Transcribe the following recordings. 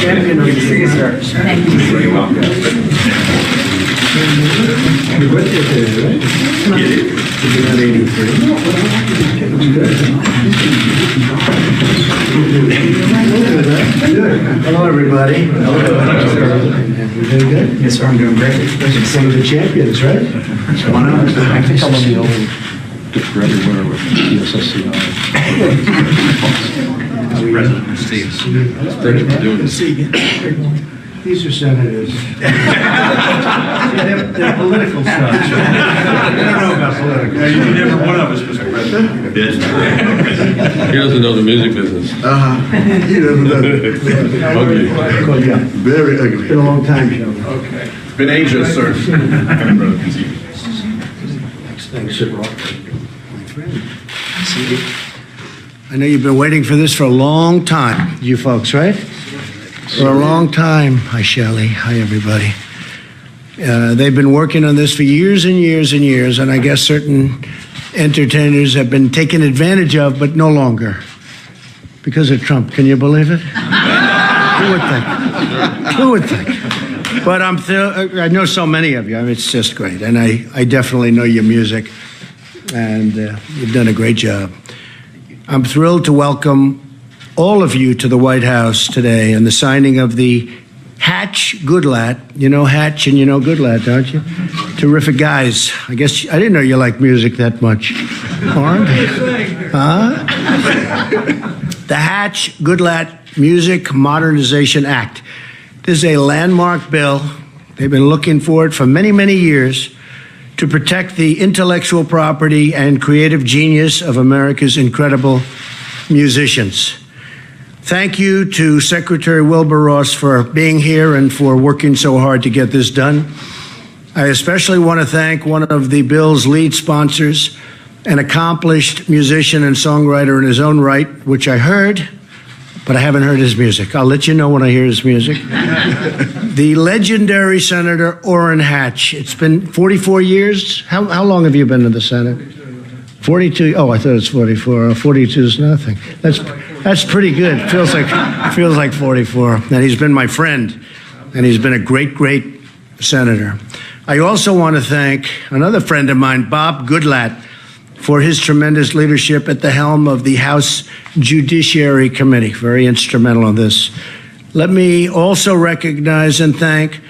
Champion of the season. Thank you. Your birthday today, right? You're not 83. Hello, everybody. Everything good? Yes, sir, I'm doing great. It's one of the champions, right? I think I'm on the old for everywhere with PSSCI. President Steve. Thank you for doing this. These are senators. They're political stuff. I don't know about political. You never one of us, Mr. President. Yes. He doesn't know the music business. He doesn't know. Ugly. Call you up. Very ugly. Been a long time, Joe. Okay. Been ages, sir. Thanks, sir. My friend. I know you've been waiting for this for a long time, you folks, right? For a long time. Hi, Shelley. Hi, everybody. They've been working on this for years and years and years, and I guess certain entertainers have been taken advantage of, but no longer. Because of Trump. Can you believe it? Who would think? Who would think? But I know so many of you. I mean, it's just great. And I definitely know your music, and you've done a great job. I'm thrilled to welcome all of you to the White House today and the signing of the Hatch Goodlatte. You know Hatch and you know Goodlatte, don't you? Terrific guys. I guess I didn't know you liked music that much. Warren? Huh? The Hatch Goodlatte Music Modernization Act. This is a landmark bill. They've been looking for it for many, many years to protect the intellectual property and creative genius of America's incredible musicians. Thank you to Secretary Wilbur Ross for being here and for working so hard to get this done. I especially want to thank one of the bill's lead sponsors, an accomplished musician and songwriter in his own right, which I heard, but I haven't heard his music. I'll let you know when I hear his music. The legendary Senator Orrin Hatch. It's been 44 years. How long have you been in the Senate? 42. Oh, I thought it was 44. 42 is nothing. That's pretty good. Feels like 44. And he's been my friend, and he's been a great, great senator. I also want to thank another friend of mine, Bob Goodlatte, for his tremendous leadership at the helm of the House Judiciary Committee. Very instrumental in this. Let me also recognize and thank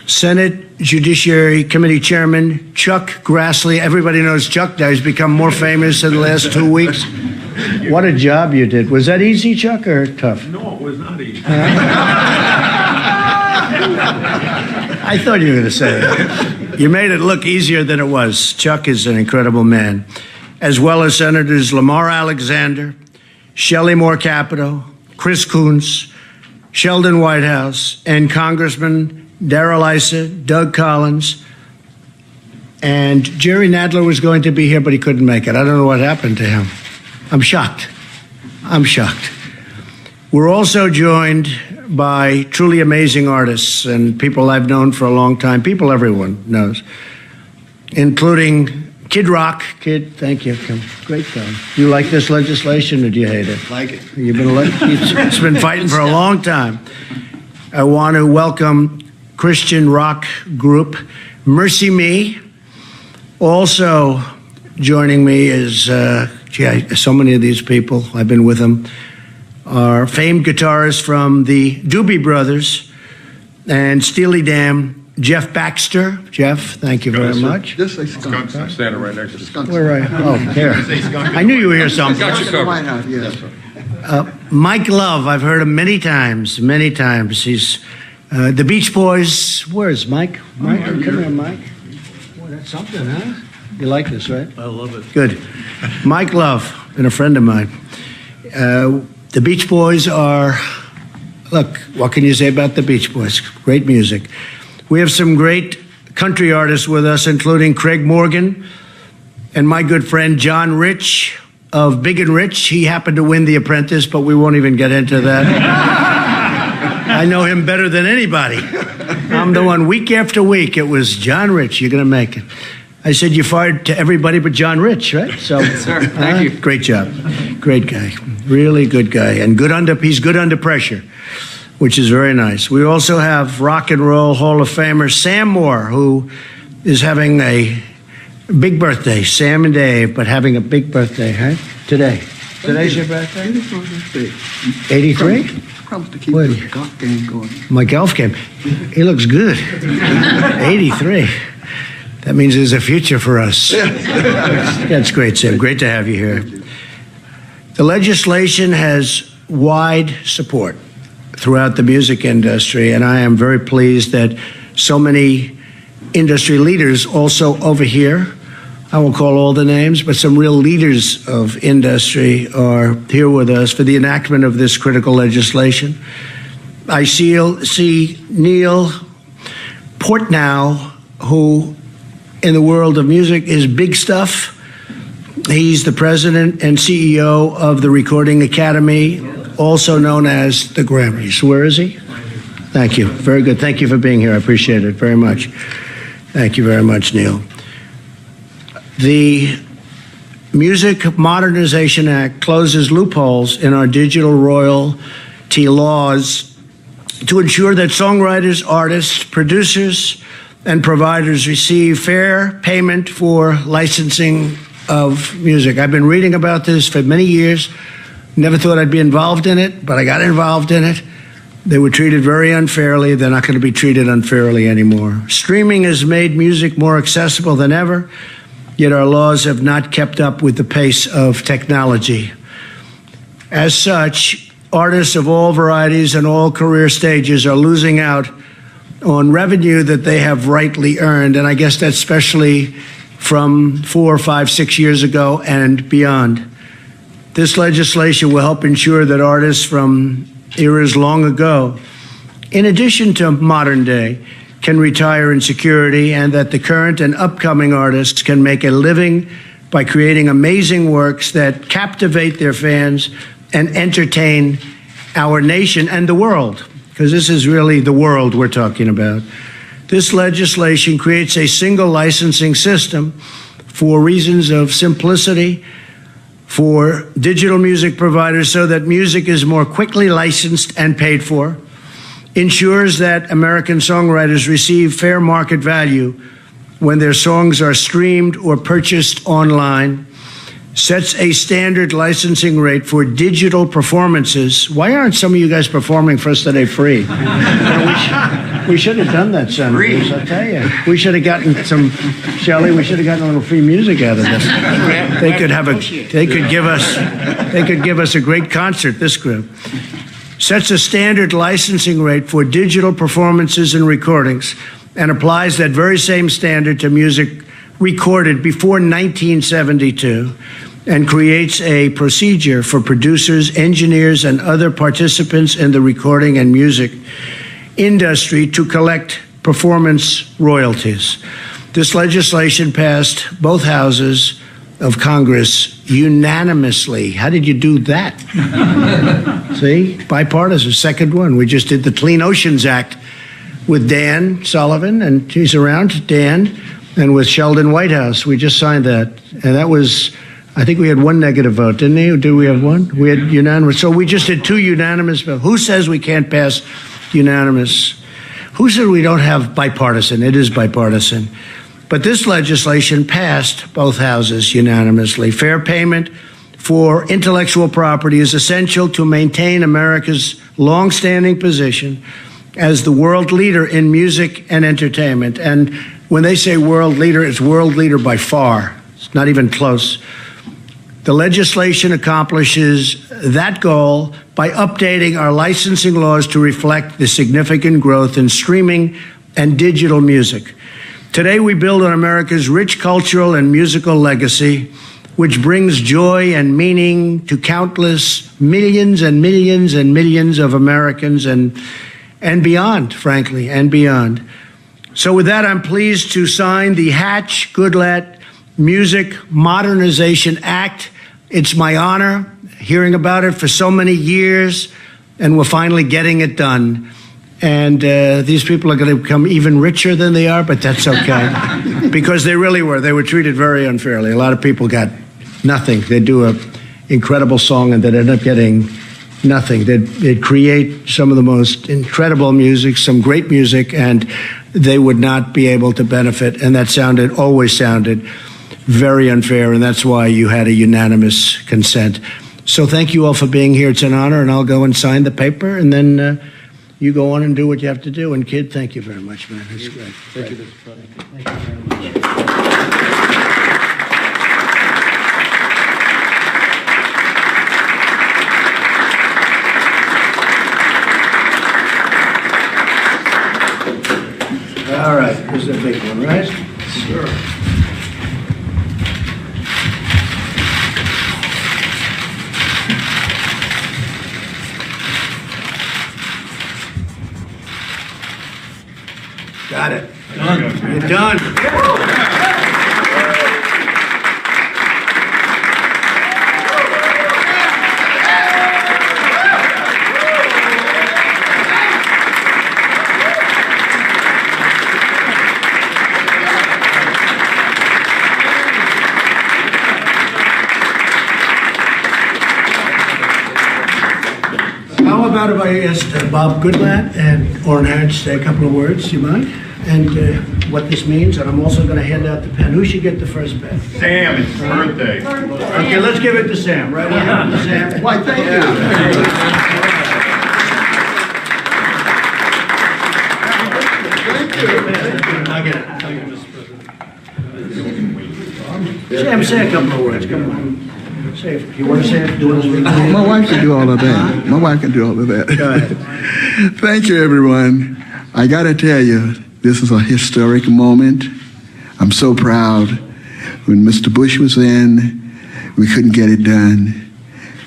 Senate Judiciary Committee Chairman Chuck Grassley. Everybody knows Chuck now. He's become more famous in the last 2 weeks. What a job you did. Was that easy, Chuck, or tough? No, it was not easy. I thought you were going to say that. You made it look easier than it was. Chuck is an incredible man, as well as Senators Lamar Alexander, Shelley Moore Capito, Chris Coons, Sheldon Whitehouse, and Congressman Darrell Issa, Doug Collins, and Jerry Nadler was going to be here, but he couldn't make it. I don't know what happened to him. I'm shocked. We're also joined by truly amazing artists and people I've known for a long time, people everyone knows, including Kid Rock. Kid, thank you. Great film. You like this legislation or do you hate it? Like it. You've been it's been fighting for a long time. I want to welcome Christian rock group Mercy Me. Also joining me is, so many of these people, I've been with them, are famed guitarists from the Doobie Brothers and Steely Dan, Jeff Baxter. Jeff, thank you very much. Just say skunk. I'm standing right next to the skunk. Where are you? Oh, here. I knew you were here somewhere. Got you covered. Why not? Yes. Mike Love, I've heard him many times. He's the Beach Boys. Where's Mike? Mike, come here, Mike. Boy, that's something, huh? You like this, right? I love it. Good. Mike Love, been a friend of mine. The Beach Boys are, look, what can you say about the Beach Boys? Great music. We have some great country artists with us, including Craig Morgan and my good friend John Rich of Big and Rich. He happened to win The Apprentice, but we won't even get into that. I know him better than anybody. I'm the one week after week. It was John Rich, you're going to make it. I said you fired to everybody but John Rich, right? So, sir. Thank you. Great job. Great guy. Really good guy. And he's good under pressure, which is very nice. We also have Rock and Roll Hall of Famer Sam Moore, who is having a big birthday. Sam and Dave, but having a big birthday, right? Today. Today's your birthday? 83? Promise to keep What? the golf game going. My golf game. He looks good. 83. That means there's a future for us. That's great, Sam. Great to have you here. The legislation has wide support throughout the music industry, and I am very pleased that so many industry leaders also over here, I won't call all the names, but some real leaders of industry are here with us for the enactment of this critical legislation. I see Neil Portnow, who in the world of music is big stuff. He's the president and CEO of the Recording Academy, also known as the Grammys. Where is he? Thank you. Very good. Thank you for being here. I appreciate it very much. Thank you very much, Neil. The Music Modernization Act closes loopholes in our digital royalty laws to ensure that songwriters, artists, producers, and providers receive fair payment for licensing of music. I've been reading about this for many years. Never thought I'd be involved in it, but I got involved in it. They were treated very unfairly. They're not going to be treated unfairly anymore. Streaming has made music more accessible than ever, yet our laws have not kept up with the pace of technology. As such, artists of all varieties and all career stages are losing out on revenue that they have rightly earned, and I guess that's especially from 4, 5, 6 years ago and beyond. This legislation will help ensure that artists from eras long ago, in addition to modern day, can retire in security, and that the current and upcoming artists can make a living by creating amazing works that captivate their fans and entertain our nation and the world, because this is really the world we're talking about. This legislation creates a single licensing system for reasons of simplicity for digital music providers so that music is more quickly licensed and paid for, ensures that American songwriters receive fair market value when their songs are streamed or purchased online, sets a standard licensing rate for digital performances. Why aren't some of you guys performing for us today free? We should have done that, Senators, I tell you. We should have gotten some, Shelley, we should have gotten a little free music out of this. They could give us a great concert, this group. Sets a standard licensing rate for digital performances and recordings and applies that very same standard to music recorded before 1972 and creates a procedure for producers, engineers, and other participants in the recording and music industry to collect performance royalties. This legislation passed both houses of Congress unanimously. How did you do that? See? Bipartisan, second one. We just did the Clean Oceans Act with Dan Sullivan, and he's around, Dan, and with Sheldon Whitehouse. We just signed that. And that was, I think we had one negative vote, didn't we? Did we have one? We had unanimous. So we just did 2 unanimous votes. Who says we can't pass unanimous? Who said we don't have bipartisan? It is bipartisan. But this legislation passed both houses unanimously. Fair payment for intellectual property is essential to maintain America's longstanding position as the world leader in music and entertainment. And when they say world leader, it's world leader by far. It's not even close. The legislation accomplishes that goal by updating our licensing laws to reflect the significant growth in streaming and digital music. Today, we build on America's rich cultural and musical legacy, which brings joy and meaning to countless millions and millions and millions of Americans and beyond, frankly, and beyond. So with that, I'm pleased to sign the Hatch-Goodlatte Music Modernization Act. It's my honor hearing about it for so many years, and we're finally getting it done. And these people are going to become even richer than they are, but that's okay. because they really were. They were treated very unfairly. A lot of people got nothing. They'd do an incredible song and they'd end up getting nothing. They'd create some of the most incredible music, some great music, and they would not be able to benefit. And that always sounded very unfair, and that's why you had a unanimous consent. So thank you all for being here. It's an honor, and I'll go and sign the paper, and then you go on and do what you have to do. And kid, thank you very much, man. That's great. Thank you. Thank you very much. All right, this is a big one, right? Sure. Got it. Done. You're done. How about if I asked Bob Goodlatte and Orrin Harris to say a couple of words, you mind? And what this means, and I'm also going to hand out the pen. Who should get the first pen? Sam, it's his birthday. Okay, let's give it to Sam, right? Sam. Why, thank you. I'll get it. Sam, say a couple of words. Come on. Say it. You want to say it? Do it as we can. My wife can do all of that. My wife can do all of that. Go ahead. Thank you, everyone. I got to tell you, this is a historic moment. I'm so proud. When Mr. Bush was in, we couldn't get it done.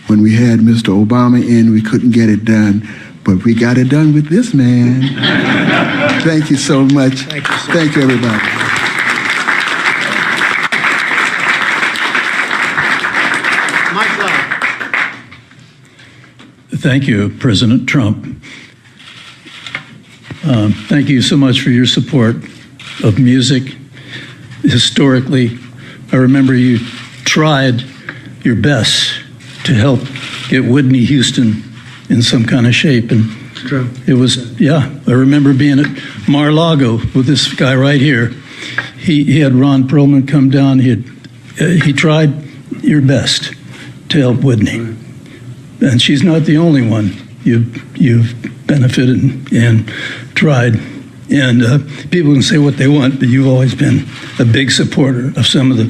When we had Mr. Obama in, we couldn't get it done. But we got it done with this man. Thank you so much. Thank you, sir. Thank you, everybody. Mike Love. Thank you, President Trump. Thank you so much for your support of music. Historically, I remember you tried your best to help get Whitney Houston in some kind of shape. And True. it was, yeah, I remember being at Mar-a-Lago with this guy right here. He had Ron Perlman come down. He tried your best to help Whitney. And she's not the only one you've benefited and tried. And people can say what they want, but you've always been a big supporter of some of the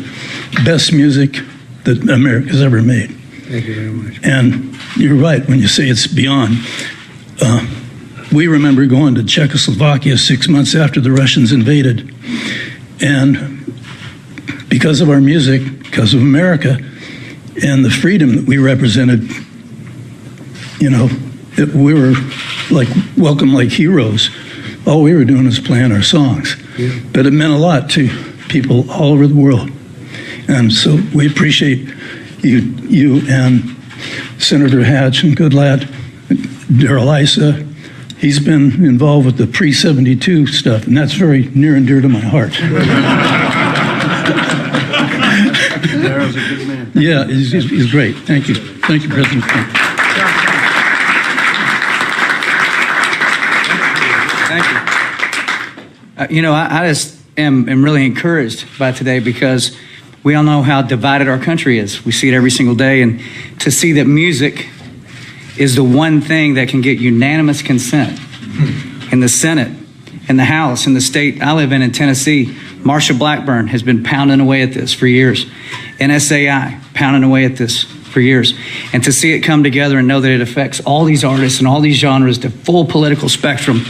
best music that America's ever made. Thank you very much. And you're right when you say it's beyond. We remember going to Czechoslovakia 6 months after the Russians invaded. And because of our music, because of America, and the freedom that we represented, you know, we were like welcome like heroes. All we were doing was playing our songs. Yeah. But it meant a lot to people all over the world. And so we appreciate you and Senator Hatch and Goodlatte, Darrell Issa. He's been involved with the pre-72 stuff, and that's very near and dear to my heart. Darrell's a good man. Yeah, he's great. Thank you. Thank you, President Trump. Thank you. You know, I just am really encouraged by today because we all know how divided our country is. We see it every single day. And to see that music is the one thing that can get unanimous consent in the Senate, in the House, in the state I live in Tennessee. Marsha Blackburn has been pounding away at this for years. NSAI, pounding away at this for years. And to see it come together and know that it affects all these artists and all these genres, the full political spectrum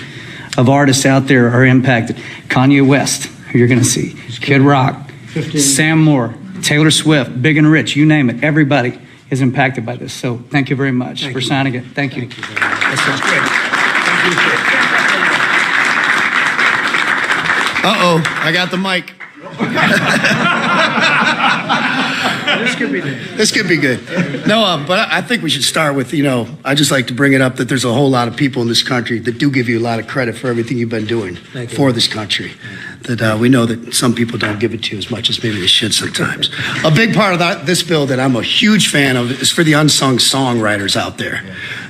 of artists out there are impacted. Kanye West, who you're going to see, Kid Rock, 15. Sam Moore, Taylor Swift, Big and Rich, you name it. Everybody is impacted by this. So thank you very much for signing it. Thank you. Thank you very much. That's great. Thank you. Uh-oh, I got the mic. This could be good. No, but I think we should start with, I just like to bring it up that there's a whole lot of people in this country that do give you a lot of credit for everything you've been doing for this country. That we know that some people don't give it to you as much as maybe they should sometimes. A big part of this bill that I'm a huge fan of is for the unsung songwriters out there.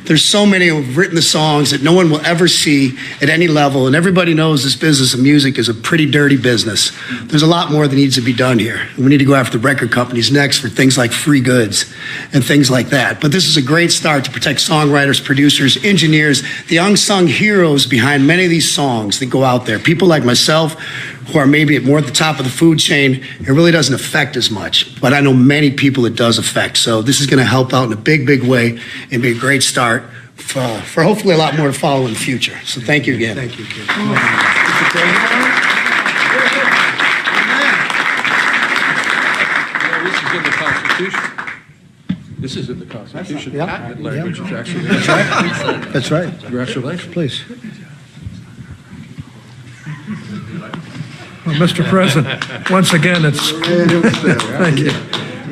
There's so many who have written the songs that no one will ever see at any level, and everybody knows this business of music is a pretty dirty business. There's a lot more that needs to be done here. We need to go after the record companies next for things like free goods and things like that. But this is a great start to protect songwriters, producers, engineers, the unsung heroes behind many of these songs that go out there. People like myself who are maybe more at the top of the food chain, it really doesn't affect as much. But I know many people it does affect. So this is going to help out in a big, big way and be a great start for hopefully a lot more to follow in the future. So thank you again. Thank you, kid. This is in the Constitution. This is in the Constitution. That language is actually. That's right. Congratulations. Please. Well, Mr. President, once again, it's... Thank you.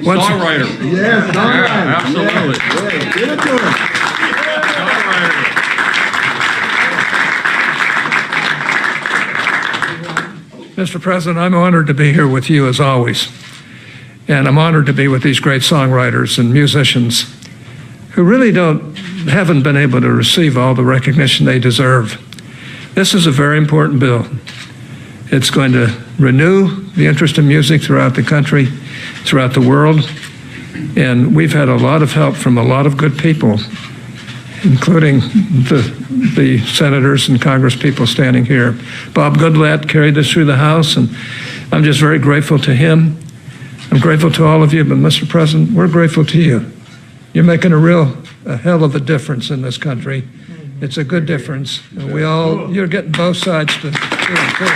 Songwriter. Yes, Yeah, absolutely. Give it to him. Mr. President, I'm honored to be here with you as always. And I'm honored to be with these great songwriters and musicians who really haven't been able to receive all the recognition they deserve. This is a very important bill. It's going to renew the interest in music throughout the country, throughout the world. And we've had a lot of help from a lot of good people, including the senators and Congress people standing here. Bob Goodlatte carried this through the House, and I'm just very grateful to him. I'm grateful to all of you, but Mr. President, we're grateful to you. You're making a hell of a difference in this country. It's a good difference. And you're getting both sides to do it too.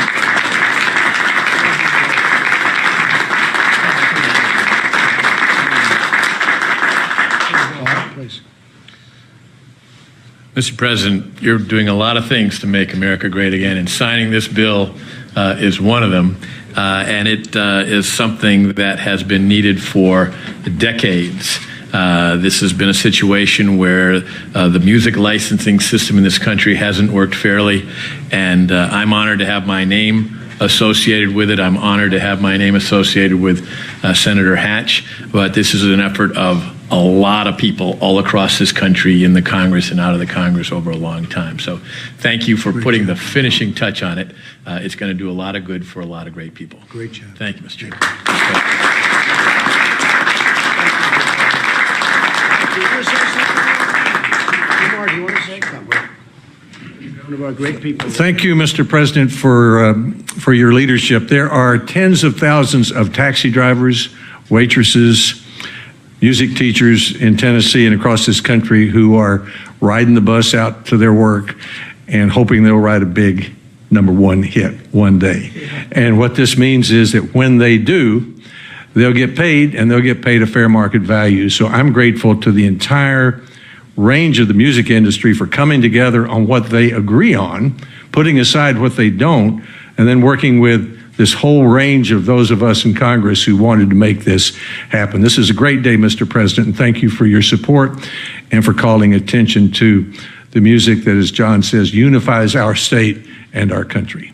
Mr. President, you're doing a lot of things to make America great again, and signing this bill is one of them. And it is something that has been needed for decades. This has been a situation where the music licensing system in this country hasn't worked fairly, and I'm honored to have my name associated with it. I'm honored to have my name associated with Senator Hatch, but this is an effort of a lot of people all across this country, in the Congress and out of the Congress, over a long time. So thank you for putting the finishing touch on it. It's going to do a lot of good for a lot of great people. Great job. Thank you, Mr. Chairman. Do you want to say something? One of our great people. Thank you, Mr. President, for your leadership. There are tens of thousands of taxi drivers, waitresses, music teachers in Tennessee and across this country who are riding the bus out to their work and hoping they'll write a big #1 hit one day. And what this means is that when they do, they'll get paid, and they'll get paid a fair market value. So I'm grateful to the entire range of the music industry for coming together on what they agree on, putting aside what they don't, and then working with this whole range of those of us in Congress who wanted to make this happen. This is a great day, Mr. President, and thank you for your support and for calling attention to the music that, as John says, unifies our state and our country.